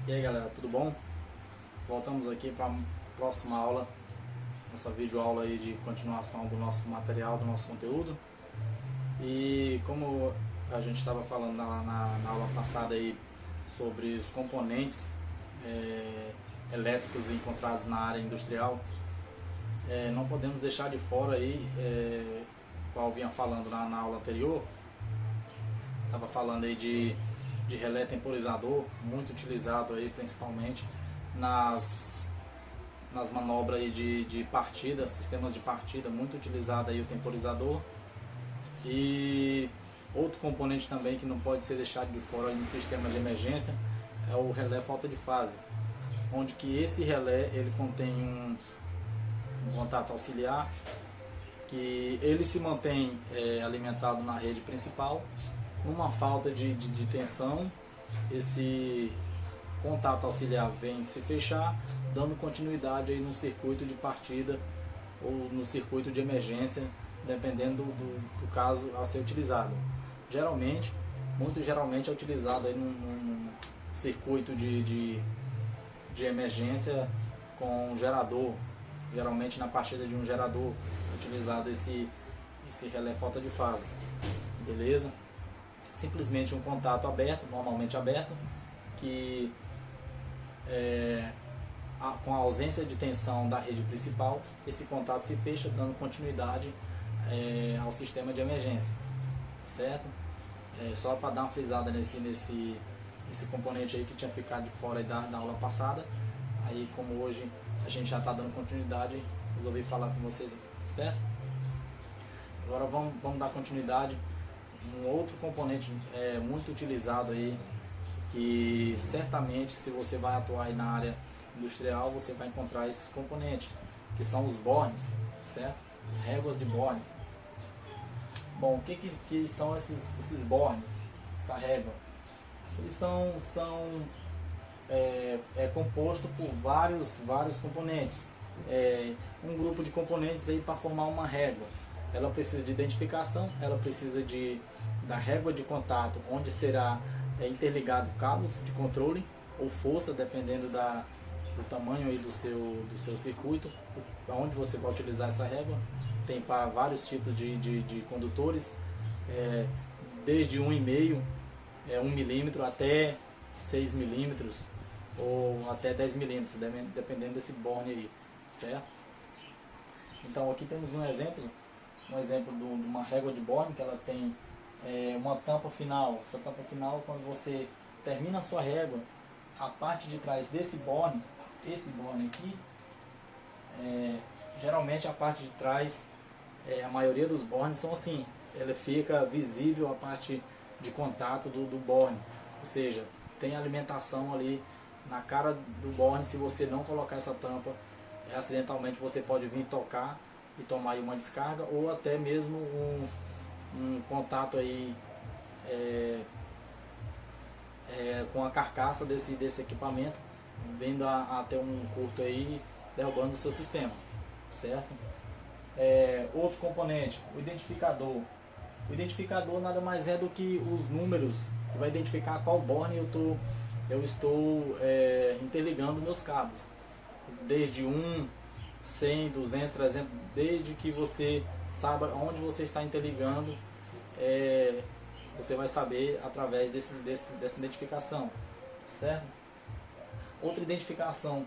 E aí galera, tudo bom? Voltamos aqui para a próxima aula, nossa videoaula aí de continuação do nosso material, do nosso conteúdo. E como a gente estava falando na aula passada aí sobre os componentes elétricos encontrados na área industrial, não podemos deixar de fora aí, qual eu vinha falando na aula anterior, estava falando aí de relé temporizador, muito utilizado aí principalmente nas manobras aí de partida, sistemas de partida, muito utilizado aí o temporizador. E outro componente também que não pode ser deixado de fora aí no sistema de emergência é o relé falta de fase, onde que esse relé ele contém um contato auxiliar que ele se mantém alimentado na rede principal. Numa falta de tensão, esse contato auxiliar vem se fechar, dando continuidade aí no circuito de partida ou no circuito de emergência, dependendo do caso a ser utilizado. Geralmente, muito geralmente é utilizado aí num circuito de emergência com gerador, geralmente na partida de um gerador, utilizado esse relé falta de fase, beleza? Simplesmente um contato aberto, normalmente aberto, que com a ausência de tensão da rede principal, esse contato se fecha, dando continuidade ao sistema de emergência, certo? Só para dar uma frisada nesse componente aí que tinha ficado de fora da aula passada. Aí, como hoje a gente já está dando continuidade, resolvi falar com vocês aqui, certo? Agora vamos dar continuidade. Um outro componente muito utilizado aí, que certamente se você vai atuar aí na área industrial, você vai encontrar esse componente, que são os bornes, certo? Réguas de bornes. Bom, o que são esses bornes, essa régua? Eles são composto por vários componentes, um grupo de componentes aí para formar uma régua. Ela precisa de identificação, ela precisa da régua de contato, onde será interligado cabos de controle ou força, dependendo do tamanho aí do seu circuito, onde você vai utilizar essa régua. Tem para vários tipos de condutores, desde 1,5, 1 milímetro até 6 milímetros ou até 10 milímetros, dependendo desse borne aí, certo? Então aqui temos um exemplo de uma régua de borne, que ela tem uma tampa final. Essa tampa final, quando você termina a sua régua, a parte de trás desse borne, esse borne aqui, geralmente a parte de trás, a maioria dos bornes são assim, ela fica visível a parte de contato do borne, ou seja, tem alimentação ali na cara do borne. Se você não colocar essa tampa, acidentalmente você pode vir tocar e tomar aí uma descarga, ou até mesmo um contato aí com a carcaça desse equipamento, vindo até um curto aí, derrubando o seu sistema, certo? Outro componente, o identificador. O identificador nada mais é do que os números que vai identificar qual borne eu estou interligando meus cabos, desde 1, 100, 200, 300, desde que você saiba onde você está interligando, você vai saber através dessa identificação, certo? Outra identificação,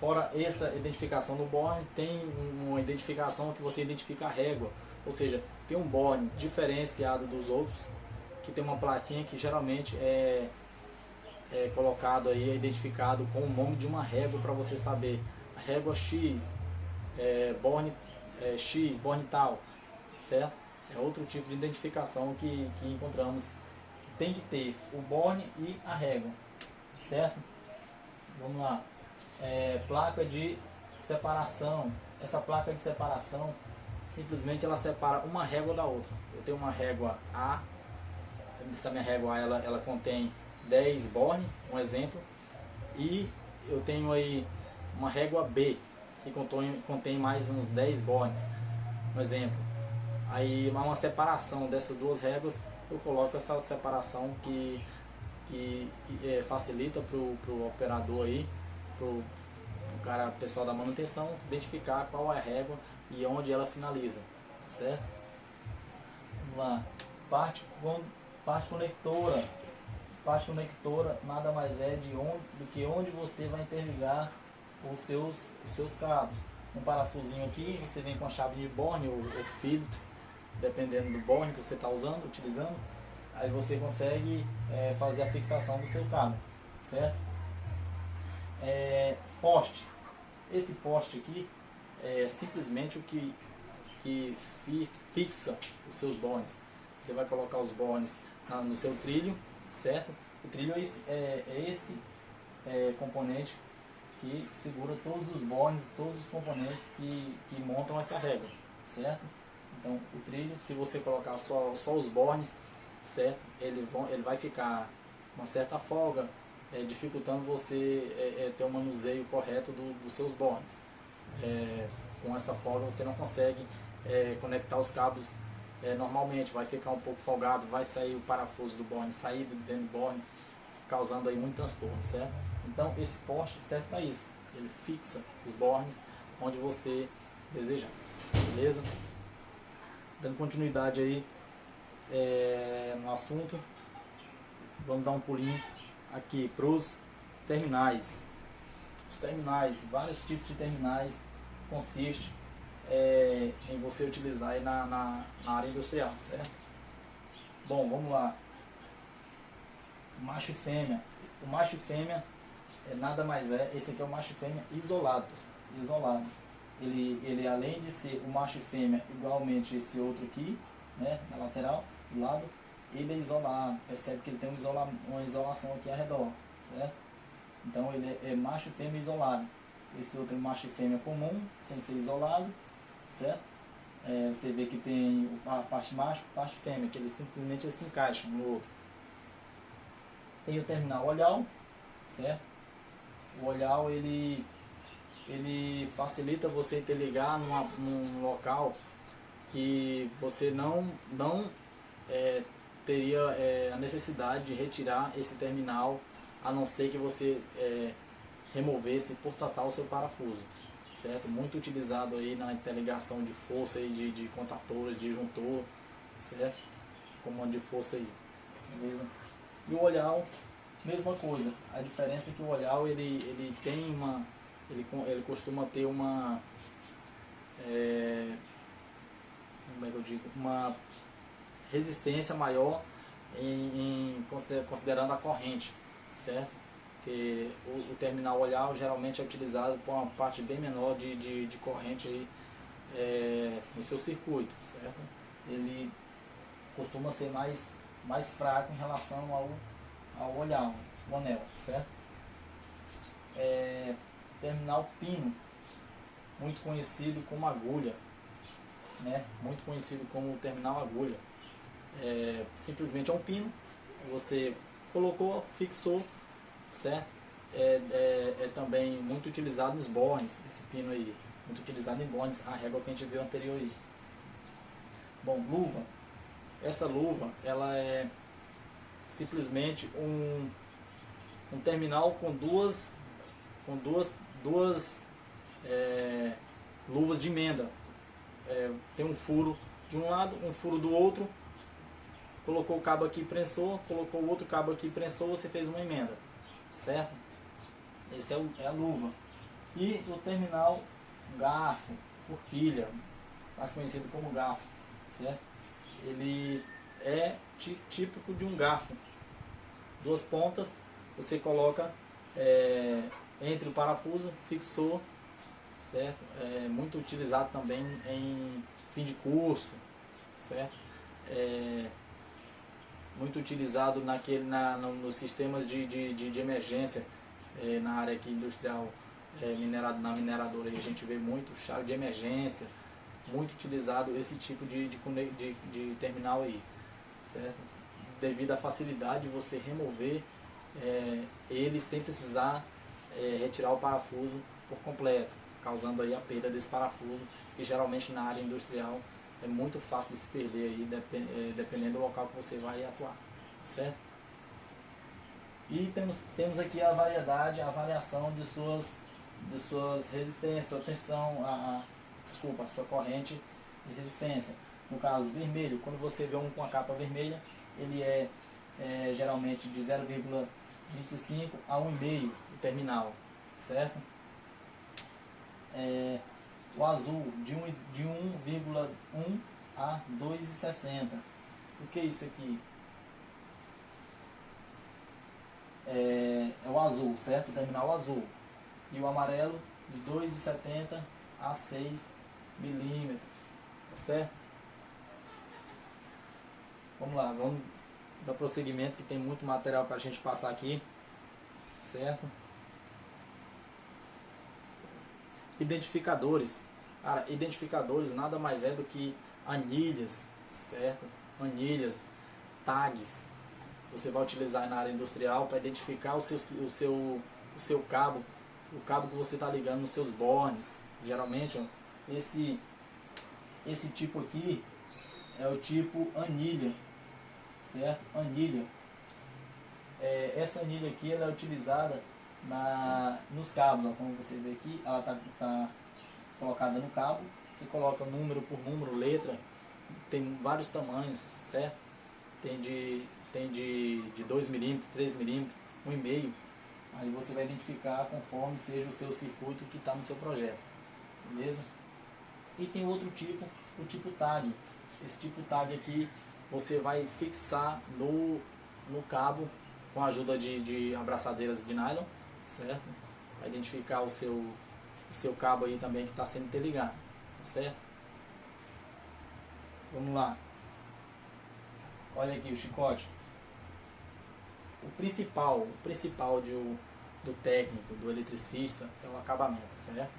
fora essa identificação do borne, tem uma identificação que você identifica a régua, ou seja, tem um borne diferenciado dos outros, que tem uma plaquinha que geralmente é colocado aí, identificado com o nome de uma régua, para você saber a régua X, borne X, borne tal, certo? É outro tipo de identificação que encontramos, que tem que ter o borne e a régua, certo? Vamos lá. Placa de separação. Essa placa de separação, simplesmente ela separa uma régua da outra. Eu tenho uma régua A, essa minha régua A, ela contém 10 bornes, um exemplo, e eu tenho aí uma régua B, que contém mais uns 10 bornes, um exemplo. Aí uma separação dessas duas réguas, eu coloco essa separação que facilita para o operador aí, para o cara, pessoal da manutenção, identificar qual é a régua e onde ela finaliza, tá certo? Vamos lá, parte conectora. Parte conectora nada mais é do que onde você vai interligar os seus cabos. Um parafusinho aqui, você vem com a chave de Borne ou Phillips, dependendo do Borne que você está utilizando, aí você consegue fazer a fixação do seu cabo, certo? Poste. Esse poste aqui é simplesmente o que fixa os seus bornes. Você vai colocar os bornes no seu trilho, certo? O trilho é esse componente que segura todos os bornes, todos os componentes que montam essa régua, certo? Então o trilho, se você colocar só os bornes, certo? Ele vai ficar uma certa folga, dificultando você ter um manuseio correto dos seus bornes. Com essa folga você não consegue conectar os cabos normalmente, vai ficar um pouco folgado, vai sair o parafuso do borne, sair dentro do borne, causando aí muito transtorno, certo? Então esse poste serve para isso, ele fixa os bornes onde você desejar, beleza? Dando continuidade aí no assunto, vamos dar um pulinho aqui para os terminais. Os terminais, vários tipos de terminais, consiste em você utilizar aí na área industrial, certo? Bom, vamos lá. Macho e fêmea. O macho e fêmea nada mais esse aqui é o macho e fêmea isolado. Ele além de ser o macho e fêmea igualmente esse outro aqui, né, na lateral, do lado, ele é isolado. Percebe que ele tem uma isolação aqui ao redor, certo? Então ele é macho e fêmea isolado. Esse outro é macho e fêmea comum, sem ser isolado, certo? Você vê que tem a parte macho e a parte fêmea, que eles simplesmente se encaixam no outro. Tem o terminal olhal, certo? O olhal ele facilita você interligar num local que você não teria a necessidade de retirar esse terminal, a não ser que você removesse por total o seu parafuso, certo? Muito utilizado aí na interligação de força aí de contatores, de juntor, certo? Comando de força aí, beleza? E o olhal, mesma coisa. A diferença é que o olhal ele costuma ter uma como é que eu digo, uma resistência maior considerando a corrente, certo? Que o terminal olhal geralmente é utilizado por uma parte bem menor de corrente aí, no seu circuito, certo? Ele costuma ser mais fraco em relação ao olhal, o anel, certo? Terminal pino, muito conhecido como agulha, né? Muito conhecido como terminal agulha. Simplesmente é um pino, você colocou, fixou, certo? Também muito utilizado nos bornes, esse pino aí, muito utilizado em bornes, a régua que a gente viu anterior aí. Bom, luva. Essa luva, ela é simplesmente um terminal com duas luvas de emenda. Tem um furo de um lado, um furo do outro, colocou o cabo aqui, prensou, colocou o outro cabo aqui, prensou, você fez uma emenda, certo? Esse é a luva. E o terminal garfo, forquilha, mais conhecido como garfo, certo? Ele é típico de um garfo. Duas pontas, você coloca entre o parafuso, fixou, certo? Muito utilizado também em fim de curso, certo? Muito utilizado nos sistemas de emergência, na área aqui industrial, na mineradora, a gente vê muito chave de emergência, muito utilizado esse tipo de terminal aí, certo? Devido à facilidade de você remover ele sem precisar retirar o parafuso por completo, causando aí a perda desse parafuso, que geralmente na área industrial é muito fácil de se perder aí, dependendo do local que você vai atuar, certo? E temos aqui a variedade, a variação de suas resistências, sua tensão, desculpa, a sua corrente de resistência. No caso vermelho, quando você vê um com a capa vermelha, ele é geralmente de 0,25 a 1,5 o terminal, certo? O azul de 1,1 a 2,60. O que é isso aqui? É o azul, certo? O terminal azul. E o amarelo de 2,70 a 6 milímetros, tá certo? Vamos lá, vamos dar prosseguimento que tem muito material para a gente passar aqui, certo? Identificadores. Cara, identificadores nada mais é do que anilhas, certo? Anilhas, tags. Você vai utilizar na área industrial para identificar o seu cabo, o cabo que você está ligando nos seus bornes. Geralmente, ó, esse tipo aqui é o tipo anilha, certo? Anilha. Essa anilha aqui ela é utilizada nos cabos, ó, como você vê aqui, ela está colocada no cabo. Você coloca número por número, letra, tem vários tamanhos, certo? Tem de 2 milímetros, 3 milímetros, 1,5. Aí você vai identificar conforme seja o seu circuito que está no seu projeto, beleza? E tem outro tipo, o tipo tag. Esse tipo tag aqui você vai fixar no cabo com a ajuda de abraçadeiras de nylon, certo? Vai identificar o seu cabo aí também que está sendo interligado, certo? Vamos lá. Olha aqui o chicote. O principal do técnico, do eletricista, é o acabamento, certo?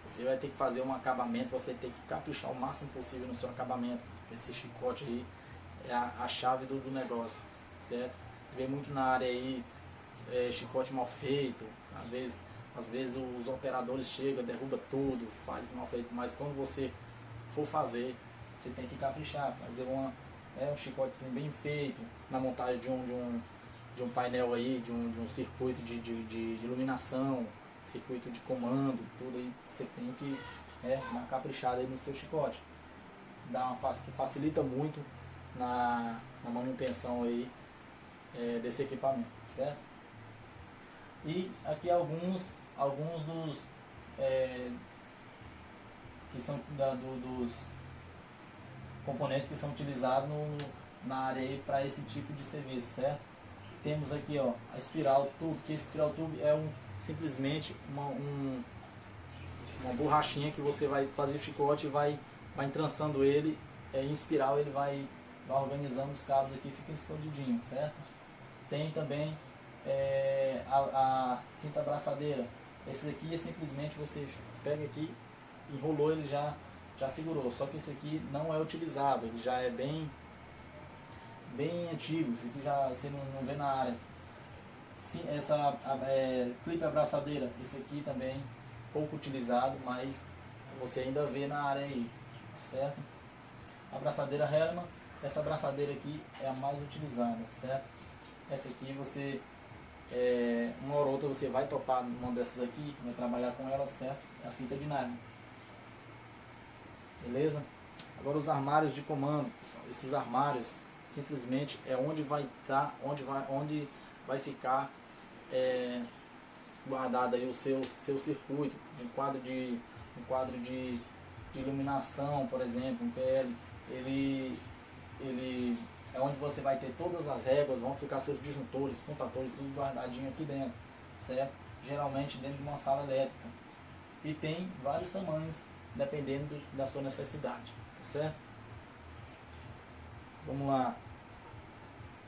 Você vai ter que fazer um acabamento, você tem que caprichar o máximo possível no seu acabamento. Esse chicote aí é a chave do negócio, certo? Vê muito na área aí, chicote mal feito, às vezes os operadores chegam, derruba tudo, faz mal feito, mas quando você for fazer, você tem que caprichar, fazer um chicotezinho bem feito, na montagem de um painel aí, de um circuito de iluminação, circuito de comando, tudo aí, você tem que dar uma caprichada aí no seu chicote. Que facilita muito na manutenção aí desse equipamento, certo? E aqui alguns dos que são dos componentes que são utilizados na área aí para esse tipo de serviço, certo? Temos aqui, ó, a espiral tube, que esse espiral tube é simplesmente uma borrachinha que você vai fazer o chicote e vai entrançando ele em espiral, ele vai organizando os cabos aqui, fica escondidinho, certo? Tem também a cinta abraçadeira. Esse daqui é simplesmente você pega aqui, enrolou, ele já segurou, só que esse aqui não é utilizado, ele já é bem antigo, isso aqui já você não vê na área. Sim, essa clipe abraçadeira, esse aqui também pouco utilizado, mas você ainda vê na área aí, certo? A abraçadeira Hellman, essa abraçadeira aqui é a mais utilizada, certo? Essa aqui você, uma hora ou outra você vai topar uma dessas aqui, vai trabalhar com ela, certo? É a cinta de nylon. Beleza? Agora os armários de comando, pessoal. Esses armários simplesmente é onde vai ficar guardado aí o seu circuito, um quadro de iluminação, por exemplo, um PL, ele é onde você vai ter todas as réguas, vão ficar seus disjuntores, contadores, tudo guardadinho aqui dentro, certo? Geralmente dentro de uma sala elétrica. E tem vários tamanhos, dependendo da sua necessidade, certo? Vamos lá.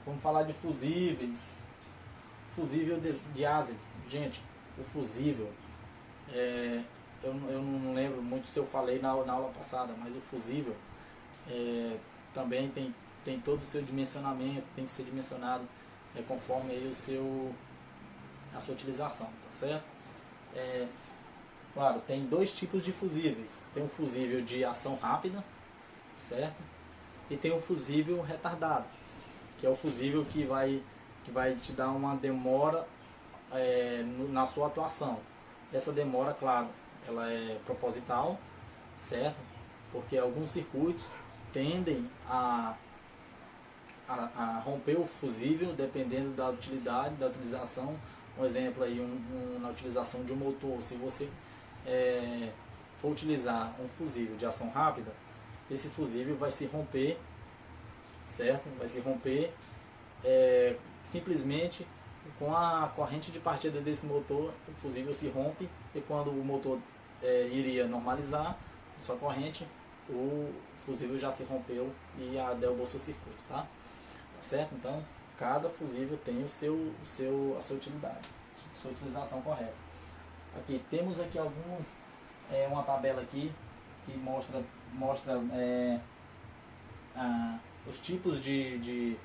Vamos falar de fusíveis. Fusível de ASIC. Gente, o fusível, eu não lembro muito se eu falei na aula passada, mas o fusível também tem todo o seu dimensionamento, tem que ser dimensionado conforme aí a sua utilização, tá certo? Claro, tem dois tipos de fusíveis. Tem um fusível de ação rápida, certo? E tem um fusível retardado, que é o fusível que vai que vai te dar uma demora na sua atuação. Essa demora, claro, ela é proposital, certo? Porque alguns circuitos tendem a romper o fusível dependendo da utilidade, da utilização. Um exemplo aí, na utilização de um motor, se você for utilizar um fusível de ação rápida, esse fusível vai se romper, certo? Vai se romper simplesmente com a corrente de partida desse motor. O fusível se rompe e quando o motor iria normalizar a sua corrente, o fusível já se rompeu e derrubou seu circuito, tá certo? Então, cada fusível tem a sua utilidade, sua utilização correta. Aqui temos aqui uma tabela aqui que mostra os tipos de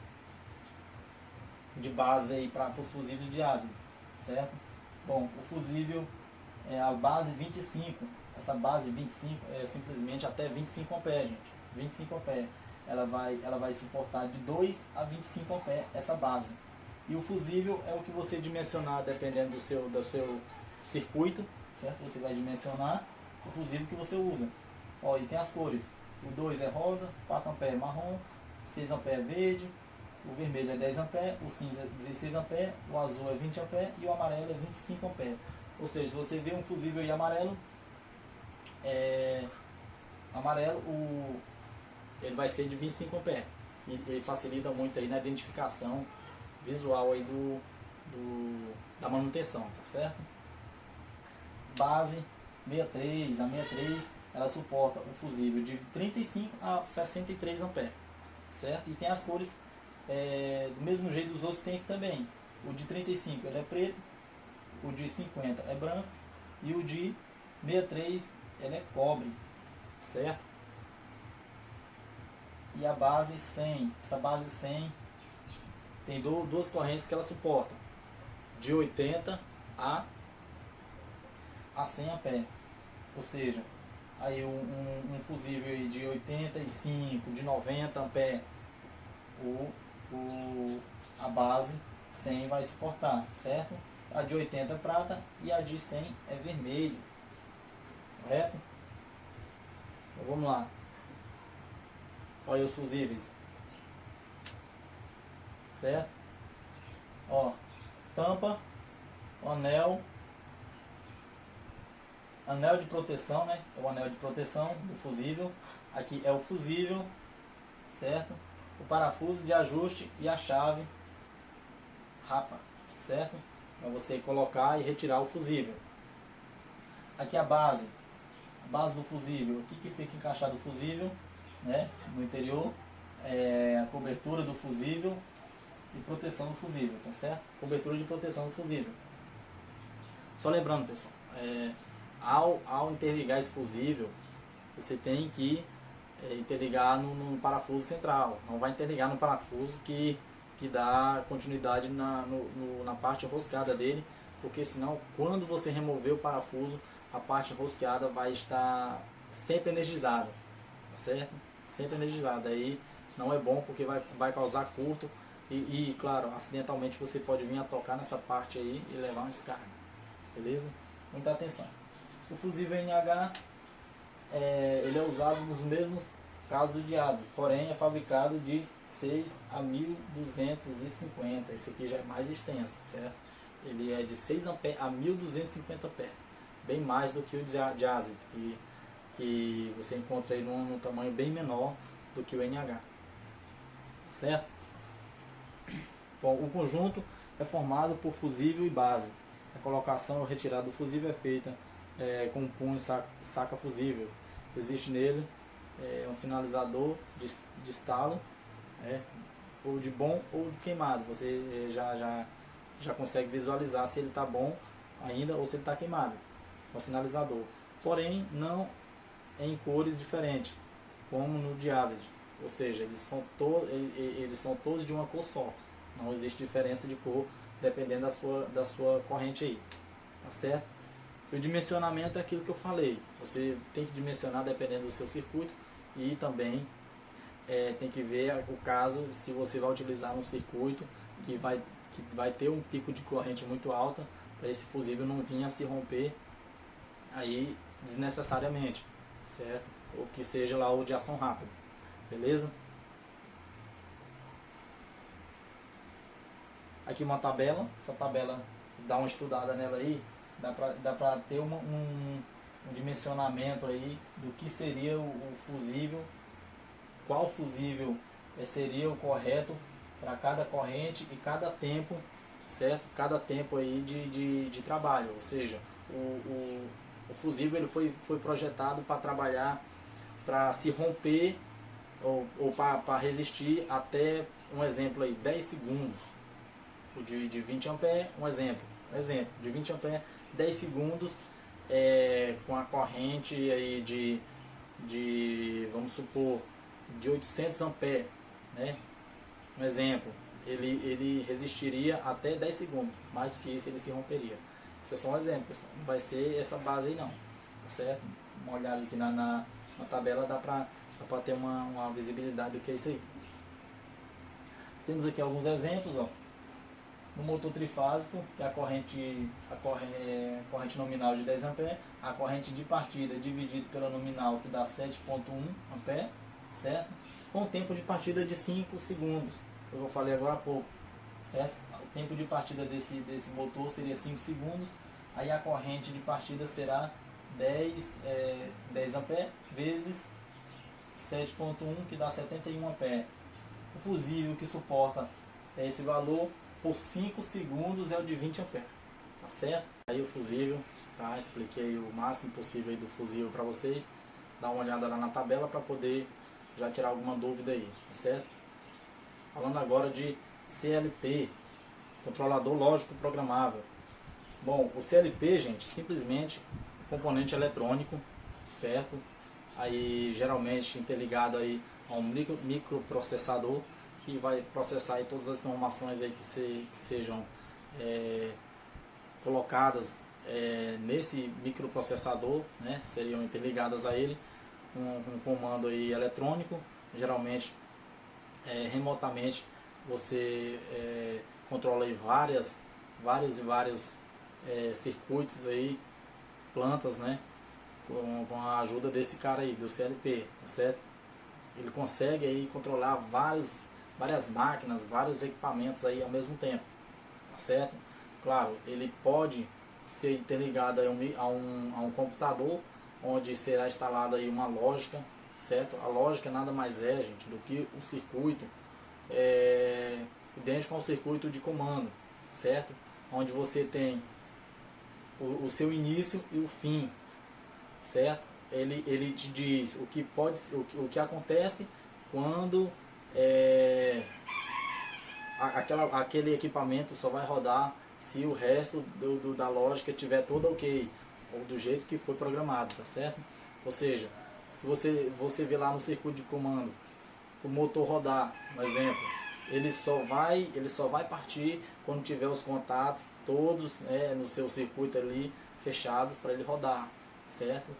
base para os fusíveis de ácido, certo? Bom, o fusível a base 25, essa base 25 é simplesmente até 25 ampere, gente. 25 ampere. Ela vai suportar de 2 a 25 ampere essa base. E o fusível é o que você dimensionar dependendo do seu circuito, certo? Você vai dimensionar o fusível que você usa. Ó, e tem as cores. O 2 é rosa, 4 ampere marrom, 6 ampere verde, o vermelho é 10 ampere, o cinza é 16 ampere, o azul é 20 ampere e o amarelo é 25 ampere. Ou seja, se você vê um fusível aí amarelo, ele vai ser de 25 ampere. E ele facilita muito aí na identificação visual aí da manutenção, tá certo? Base 63, a 63 ela suporta o fusível de 35 a 63 ampere, certo? E tem as cores do mesmo jeito dos outros tem aqui também. O de 35 ele é preto, o de 50 é branco e o de 63 ele é cobre, certo? E a base 100, essa base 100 tem duas correntes que ela suporta, de 80 a 100 ampere. Ou seja, aí um fusível aí de 85, de 90 ampere, a base 100 vai suportar, certo? A de 80 é prata e a de 100 é vermelho, correto? Então, vamos lá. Olha os fusíveis, certo? Ó, tampa, anel de proteção, né? É o anel de proteção do fusível. Aqui é o fusível, certo? O parafuso de ajuste e a chave rapa, certo? Para você colocar e retirar o fusível. Aqui a base do fusível. O que fica encaixado o fusível, né? No interior, a cobertura do fusível e proteção do fusível, tá certo? Cobertura de proteção do fusível. Só lembrando, pessoal, ao interligar esse fusível, você tem que interligar no parafuso central. Não vai interligar no parafuso que dá continuidade na parte enroscada dele, porque senão quando você remover o parafuso, a parte enroscada vai estar sempre energizada, tá certo? Sempre energizada. Aí não é bom porque vai causar curto e claro, acidentalmente você pode vir a tocar nessa parte aí e levar uma descarga, beleza? Muita atenção. O fusível NH ele é usado nos mesmos casos do diásese, porém é fabricado de 6 a 1250. Esse aqui já é mais extenso, certo? Ele é de 6 ampere a 1250 ampere, bem mais do que o diásese, que você encontra aí num tamanho bem menor do que o NH, certo? Bom, o conjunto é formado por fusível e base. A colocação ou retirada do fusível é feita com punho saca fusível. Existe nele um sinalizador de estalo, ou de bom ou de queimado. Você já consegue visualizar se ele está bom ainda ou se ele está queimado. É um sinalizador. Porém, não em cores diferentes, como no diásede. Ou seja, eles são todos de uma cor só. Não existe diferença de cor dependendo da sua corrente aí, tá certo? E o dimensionamento é aquilo que eu falei. Você tem que dimensionar dependendo do seu circuito e também tem que ver o caso se você vai utilizar um circuito que que vai ter um pico de corrente muito alta, para esse fusível não vir a se romper aí desnecessariamente, certo? Ou que seja lá o de ação rápida, beleza? Aqui uma tabela, essa tabela, dá uma estudada nela aí, dá pra ter um dimensionamento aí do que seria o fusível, qual fusível seria o correto para cada corrente e cada tempo, certo? Cada tempo aí de trabalho, ou seja, o fusível ele foi projetado para trabalhar, para se romper ou para resistir até, um exemplo aí, 10 segundos. O de 20 amperes, um exemplo, de 20 amperes, 10 segundos, com a corrente aí vamos supor, de 800 amperes, né? Um exemplo, ele resistiria até 10 segundos, mais do que isso ele se romperia. Isso é só um exemplo, pessoal, não vai ser essa base aí não, tá certo? Uma olhada aqui na tabela dá pra ter uma visibilidade do que é isso aí. Temos aqui alguns exemplos, ó. No motor trifásico, que é a corrente nominal de 10 A, a corrente de partida dividido pela nominal, que dá 7,1 A, certo? Com tempo de partida de 5 segundos, eu falei agora há pouco, certo? O tempo de partida desse motor seria 5 segundos, aí a corrente de partida será 10 A vezes 7,1, que dá 71 A. O fusível que suporta esse valor por 5 segundos é o de 20 amperes, tá certo? Aí o fusível, tá? Expliquei o máximo possível aí do fusível para vocês. Dá uma olhada lá na tabela para poder já tirar alguma dúvida aí, tá certo? Falando agora de CLP, controlador lógico programável. Bom, o CLP, gente, simplesmente um componente eletrônico, certo? Aí geralmente interligado aí a um microprocessador, que vai processar aí todas as informações aí que sejam colocadas nesse microprocessador, né? Seriam interligadas a ele um comando aí eletrônico, geralmente remotamente você controla aí vários circuitos aí, plantas, né? Com a ajuda desse cara aí, do CLP, tá certo? Ele consegue aí controlar várias máquinas, vários equipamentos aí ao mesmo tempo, tá certo? Claro, ele pode ser interligado aí a um computador, onde será instalada aí uma lógica, certo? A lógica nada mais é, gente, do que o circuito idêntico ao circuito de comando, certo? Onde você tem o seu início e o fim, certo? Ele te diz o que acontece quando aquele equipamento só vai rodar se o resto da lógica estiver toda ok, ou do jeito que foi programado, tá certo? Ou seja, se você vê lá no circuito de comando o motor rodar, um exemplo, ele só vai partir quando tiver os contatos todos no seu circuito ali fechados para ele rodar, certo?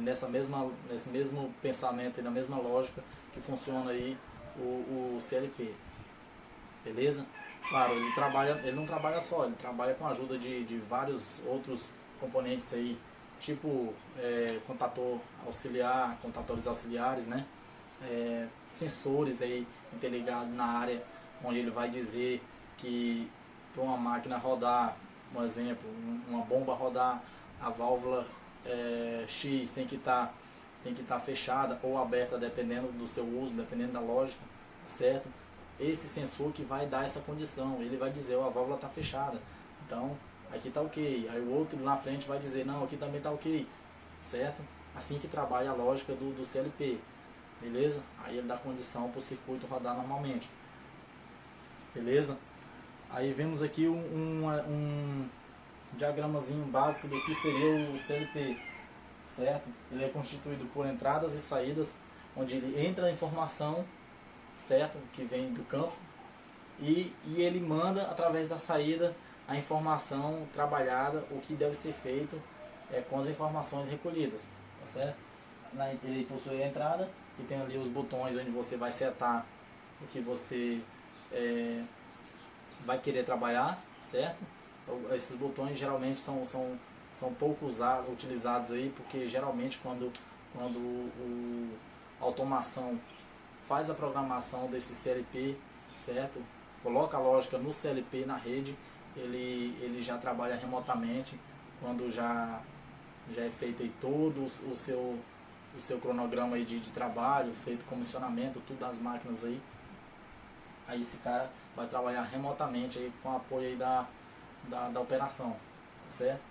Nesse mesmo pensamento e na mesma lógica que funciona aí o CLP, beleza? Claro, ele não trabalha só, ele trabalha com a ajuda de vários outros componentes aí, tipo contatores auxiliares, né? Sensores aí interligados na área, onde ele vai dizer que para uma máquina rodar, um exemplo, uma bomba rodar, a válvula X tem que estar fechada ou aberta, dependendo do seu uso, dependendo da lógica, certo? Esse sensor que vai dar essa condição, ele vai dizer, a válvula está fechada, então aqui está ok. Aí o outro na frente vai dizer, não, aqui também está ok, certo? Assim que trabalha a lógica do CLP, beleza? Aí ele dá condição para o circuito rodar normalmente, beleza? Aí vemos aqui um diagramazinho básico do que seria o CLP, certo? Ele é constituído por entradas e saídas, onde ele entra a informação, certo? Que vem do campo, e ele manda através da saída a informação trabalhada, o que deve ser feito com as informações recolhidas, tá certo? Ele possui a entrada, que tem ali os botões onde você vai setar o que você vai querer trabalhar, certo? Esses botões geralmente são pouco utilizados aí, porque geralmente quando a automação faz a programação desse CLP, certo? Coloca a lógica no CLP, na rede, ele já trabalha remotamente, quando já é feito aí todo o seu cronograma aí de trabalho, feito comissionamento, tudo das máquinas aí esse cara vai trabalhar remotamente aí com apoio aí da operação, tá certo?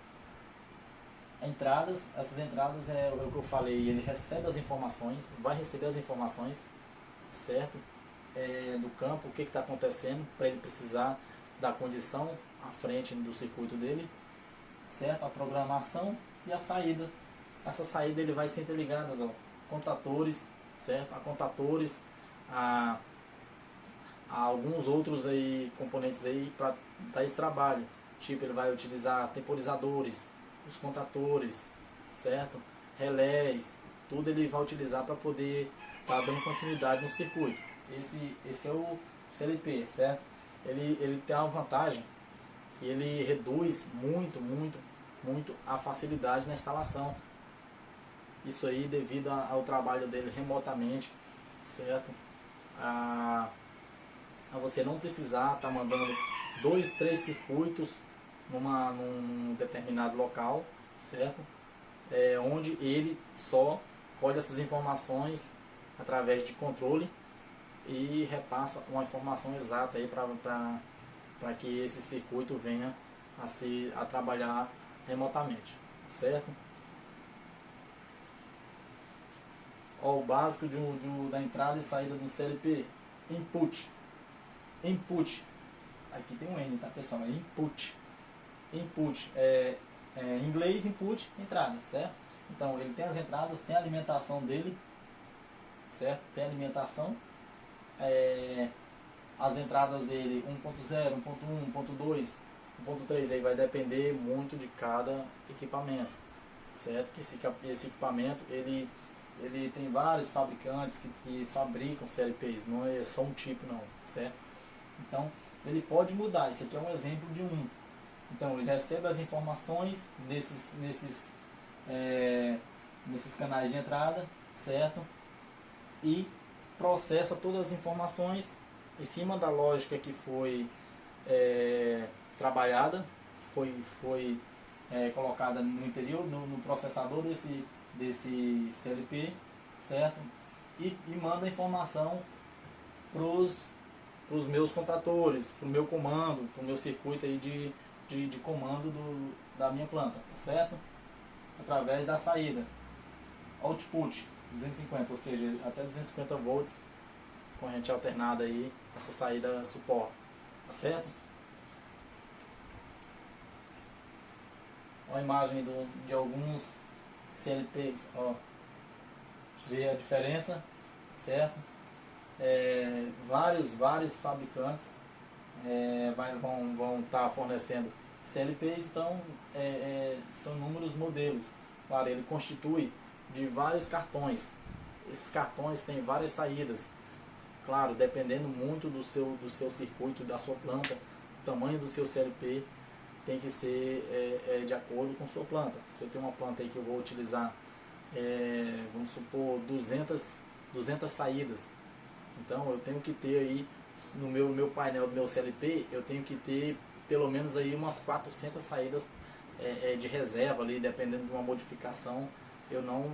Essas entradas é o que eu falei, ele recebe as informações, vai receber as informações, certo? Do campo, o que está acontecendo, para ele precisar da condição à frente do circuito dele, certo? A programação e a saída. Essa saída ele vai ser interligada a contatores, certo? A contatores, a alguns outros aí, componentes aí para dar esse trabalho. Tipo, ele vai utilizar temporizadores, os contatores, certo? Relés, tudo ele vai utilizar para poder estar dando continuidade no circuito. Esse é o CLP, certo? Ele tem uma vantagem que ele reduz muito a facilidade na instalação. Isso aí devido ao trabalho dele remotamente, certo? A você não precisar estar mandando 2, 3 circuitos num determinado local, certo? Onde ele só colhe essas informações através de controle e repassa uma informação exata aí para que esse circuito venha a trabalhar remotamente, certo? Ó, o básico da entrada e saída do CLP. Input, aqui tem um N, tá pessoal? É input. Input em inglês, input, entrada, certo? Então ele tem as entradas, tem a alimentação dele, certo? Tem a alimentação, as entradas dele 1.0, 1.1, 1.2, 1.3, aí vai depender muito de cada equipamento, certo? Que esse equipamento ele tem vários fabricantes que fabricam CLPs, não é só um tipo não, certo? Então ele pode mudar, esse aqui é um exemplo de um. Então ele recebe as informações nesses canais de entrada, certo? E processa todas as informações em cima da lógica que foi trabalhada, foi colocada no interior, no processador desse CLP, certo? E manda a informação para os meus contatores, para o meu comando, para o meu circuito aí de comando da minha planta, tá certo? Através da saída. Output 250, ou seja, até 250 volts, corrente alternada aí, essa saída suporta, tá certo? Olha a imagem de alguns CLPs, ó, vê a diferença, certo? Vários fabricantes vão estar fornecendo CLPs, então são inúmeros modelos. Claro, ele constitui de vários cartões. Esses cartões têm várias saídas. Claro, dependendo muito do seu circuito, da sua planta, o tamanho do seu CLP tem que ser de acordo com sua planta. Se eu tenho uma planta aí que eu vou utilizar, vamos supor, 200 saídas, então eu tenho que ter aí no meu painel do meu CLP, eu tenho que ter pelo menos aí umas 400 saídas de reserva ali, dependendo de uma modificação, eu não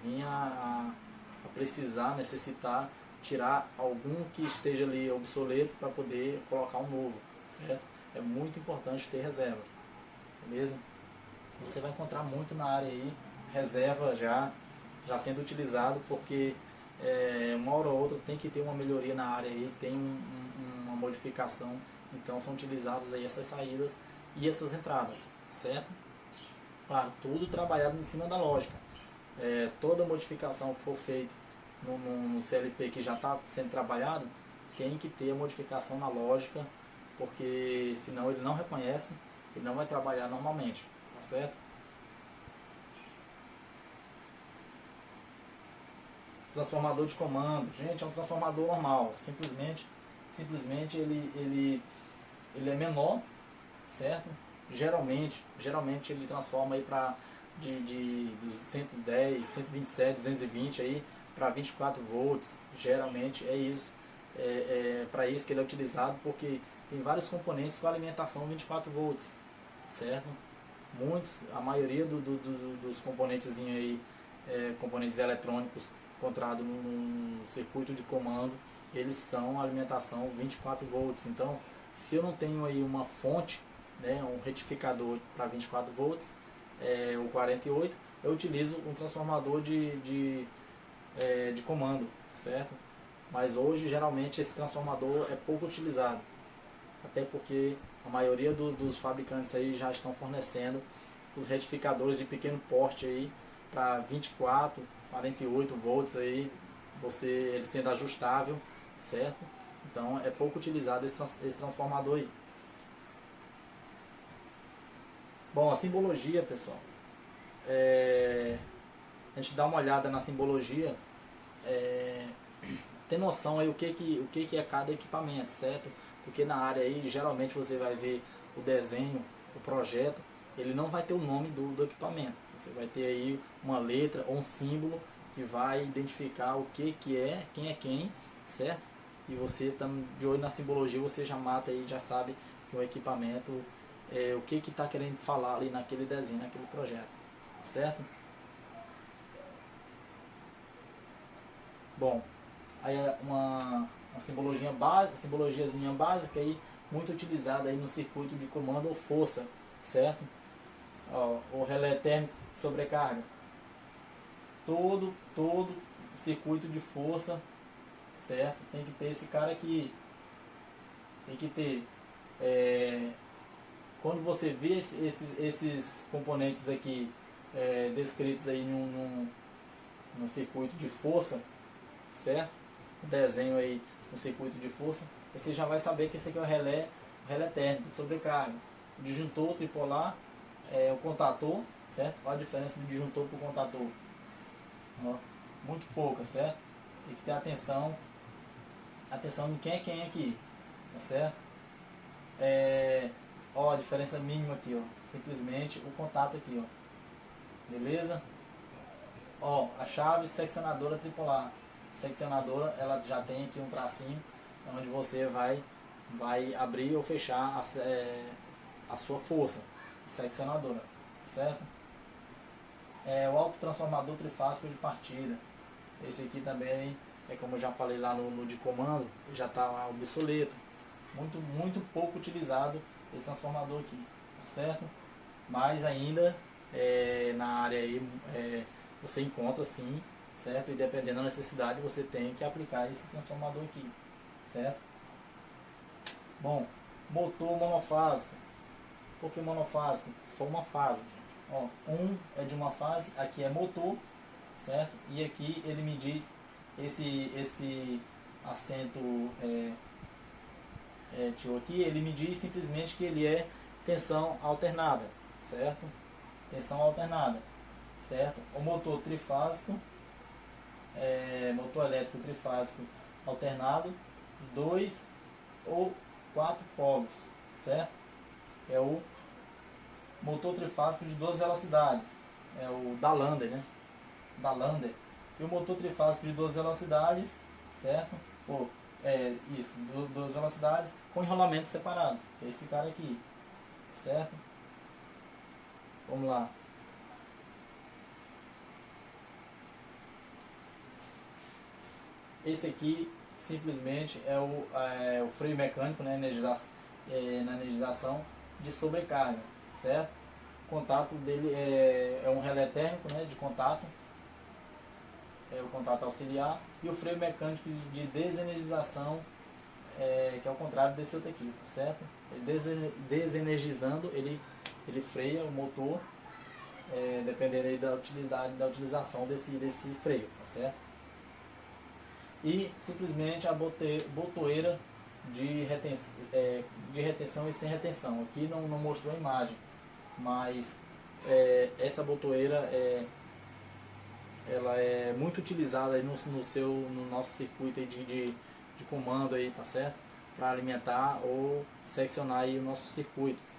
vinha a necessitar tirar algum que esteja ali obsoleto para poder colocar um novo, certo? É muito importante ter reserva, beleza? Você vai encontrar muito na área aí reserva já sendo utilizado, porque uma hora ou outra tem que ter uma melhoria na área aí, tem uma modificação, então são utilizadas aí essas saídas e essas entradas, certo? Claro, tudo trabalhado em cima da lógica. Toda modificação que for feita no CLP que já está sendo trabalhado, tem que ter a modificação na lógica, porque senão ele não reconhece, ele não vai trabalhar normalmente, tá certo? Transformador de comando, gente, é um transformador normal, simplesmente ele é menor, certo? Geralmente ele transforma aí para dos 110, 127, 220 aí para 24 volts, geralmente é isso, para isso que ele é utilizado, porque tem vários componentes com alimentação 24 volts, certo? A maioria dos componentes aí, componentes eletrônicos encontrados no circuito de comando, eles são alimentação 24 volts. Então, se eu não tenho aí uma fonte, né, um retificador para 24 volts, o 48, eu utilizo um transformador de comando, certo? Mas hoje, geralmente, esse transformador é pouco utilizado, até porque a maioria dos fabricantes aí já estão fornecendo os retificadores de pequeno porte aí para 24, 48 volts aí, ele sendo ajustável, certo? Então é pouco utilizado esse transformador aí. Bom, a simbologia, pessoal, a gente dá uma olhada na simbologia, tem noção aí o que é cada equipamento, certo? Porque na área aí, geralmente você vai ver o desenho, o projeto, ele não vai ter o nome do equipamento. Você vai ter aí uma letra ou um símbolo que vai identificar o que é, quem é quem, certo? E você estando de olho na simbologia, você já mata aí, já sabe que o equipamento, o que está querendo falar ali naquele desenho, naquele projeto, certo? Bom, aí uma simbologiazinha básica aí, muito utilizada aí no circuito de comando ou força, certo? Ó, o relé térmico de sobrecarga, todo circuito de força, certo? Tem que ter esse cara aqui, tem que ter, quando você vê esses componentes aqui descritos aí num circuito de força, certo? O desenho aí no circuito de força, você já vai saber que esse aqui é o relé térmico de sobrecarga. O disjuntor tripolar, o contator, certo? Qual a diferença do disjuntor para o contator? Ó, muito pouca, certo? Tem que ter atenção em quem é aqui, tá certo? Ó, a diferença mínima aqui, ó, simplesmente o contato aqui, ó, beleza? Ó, a chave seccionadora tripolar. Seccionadora, ela já tem aqui um tracinho onde você vai abrir ou fechar a sua força seccionadora, certo? O autotransformador trifásico de partida, esse aqui também como eu já falei lá no de comando, já está obsoleto, muito pouco utilizado esse transformador aqui, tá certo? Mas ainda na área aí você encontra sim, certo? E dependendo da necessidade você tem que aplicar esse transformador aqui, certo? Bom, motor monofásico. Por que monofásico? Só uma fase. Ó, é de uma fase, aqui é motor, certo? E aqui ele me diz esse acento tio aqui, ele me diz simplesmente que ele é tensão alternada, certo? Tensão alternada, certo? O motor trifásico, motor elétrico trifásico alternado, 2 ou 4 polos, certo? É o motor trifásico de 2 velocidades, é o da Lander, né? Da Lander. E o motor trifásico de 2 velocidades, certo? Isso, 2 velocidades com enrolamentos separados. Esse cara aqui, certo? Vamos lá. Esse aqui simplesmente é o freio mecânico, né, na energização de sobrecarga, certo? O contato dele é um relé térmico, né, de contato, o contato auxiliar, e o freio mecânico de desenergização, que é o contrário desse outro aqui, tá certo? Ele desenergizando, ele freia o motor, dependendo aí da utilização desse freio, tá certo? E simplesmente a botoeira de retenção e sem retenção. Aqui não mostrou a imagem, mas essa botoeira ela é muito utilizada aí no nosso circuito aí de comando aí, tá certo? para alimentar ou seccionar aí o nosso circuito.